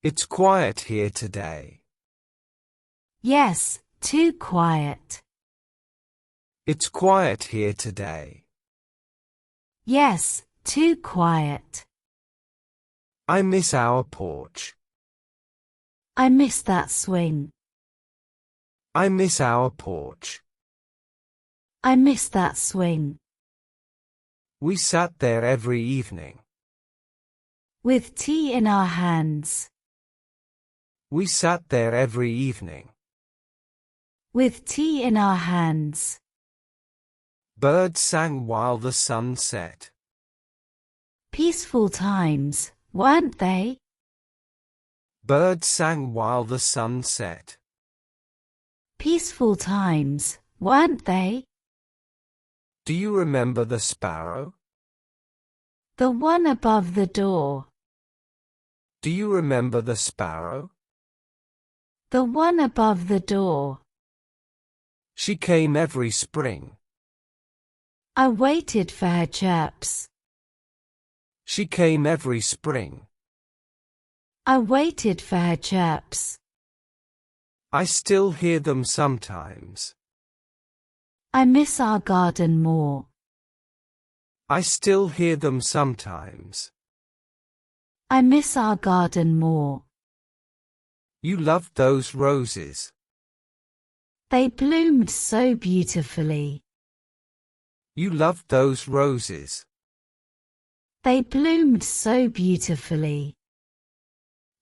It's quiet here today. Yes, too quiet. It's quiet here today. Yes, too quiet. I miss our porch. I miss that swing. I miss our porch. I miss that swing. We sat there every evening. With tea in our hands. We sat there every evening. With tea in our hands. Birds sang while the sun set. Peaceful times, weren't they? Birds sang while the sun set. Peaceful times, weren't they? Do you remember the sparrow? The one above the door. Do you remember the sparrow? The one above the door. She came every spring. I waited for her chirps. She came every spring. I waited for her chirps. I still hear them sometimes. I miss our garden more. I still hear them sometimes. I miss our garden more. You loved those roses. They bloomed so beautifully. You loved those roses. They bloomed so beautifully.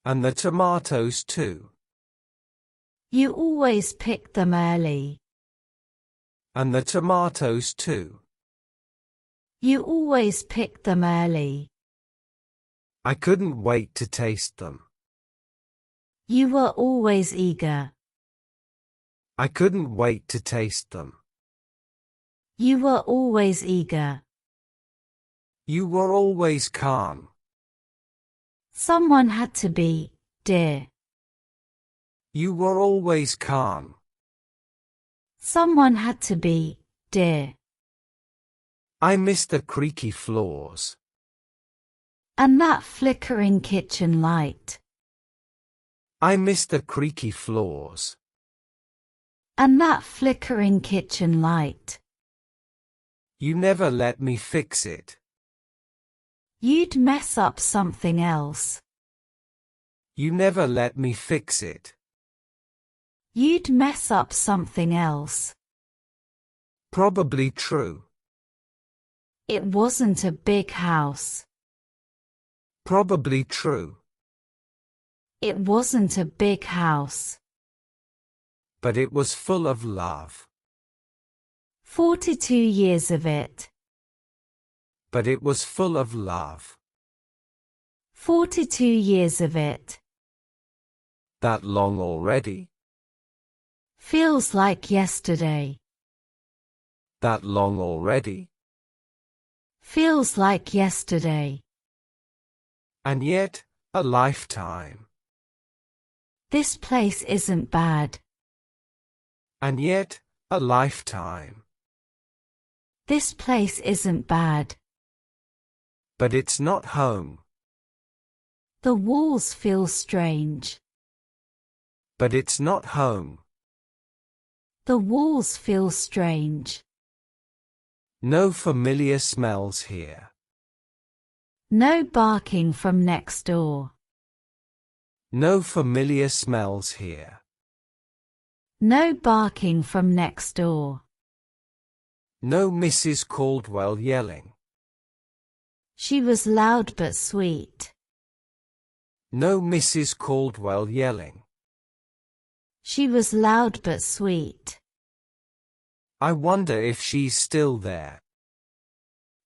And the tomatoes too. You always picked them early. And the tomatoes too. You always picked them early. I couldn't wait to taste them. You were always eager. I couldn't wait to taste them. You were always eager. You were always calm. Someone had to be, dear. You were always calm. Someone had to be, dear. I miss the creaky floors. And that flickering kitchen light. I miss the creaky floors. And that flickering kitchen light. You never let me fix it. You'd mess up something else. You never let me fix it. You'd mess up something else. Probably true. It wasn't a big house. Probably true. It wasn't a big house. But it was full of love. 42 years of it. But it was full of love. 42 years of it. That long already? Feels like yesterday. That long already? Feels like yesterday. And yet, a lifetime. This place isn't bad. And yet, a lifetime. This place isn't bad. But it's not home. The walls feel strange. But it's not home. The walls feel strange. No familiar smells here. No barking from next door. No familiar smells here. No barking from next door. No Mrs. Caldwell yelling. She was loud but sweet. No Mrs. Caldwell yelling. She was loud but sweet. I wonder if she's still there.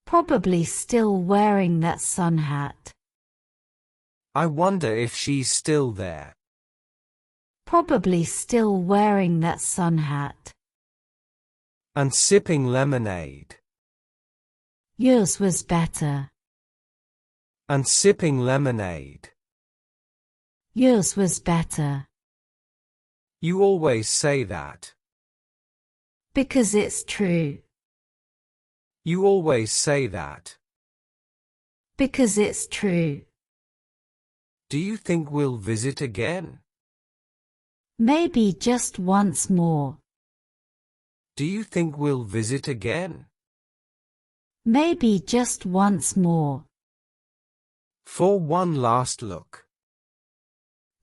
Probably still wearing that sun hat. I wonder if she's still there. Probably still wearing that sun hat. And sipping lemonade. Yours was better. And sipping lemonade. Yours was better. You always say that. Because it's true. You always say that. Because it's true. Do you think we'll visit again? Maybe just once more. Do you think we'll visit again? Maybe just once more. For one last look.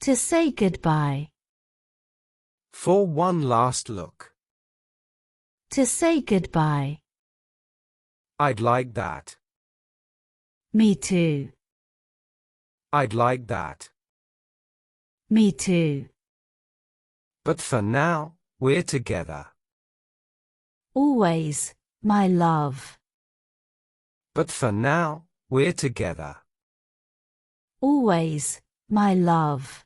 To say goodbye. For one last look. To say goodbye. I'd like that. Me too. I'd like that. Me too. But for now, we're together. Always, my love. But for now, we're together. Always, my love.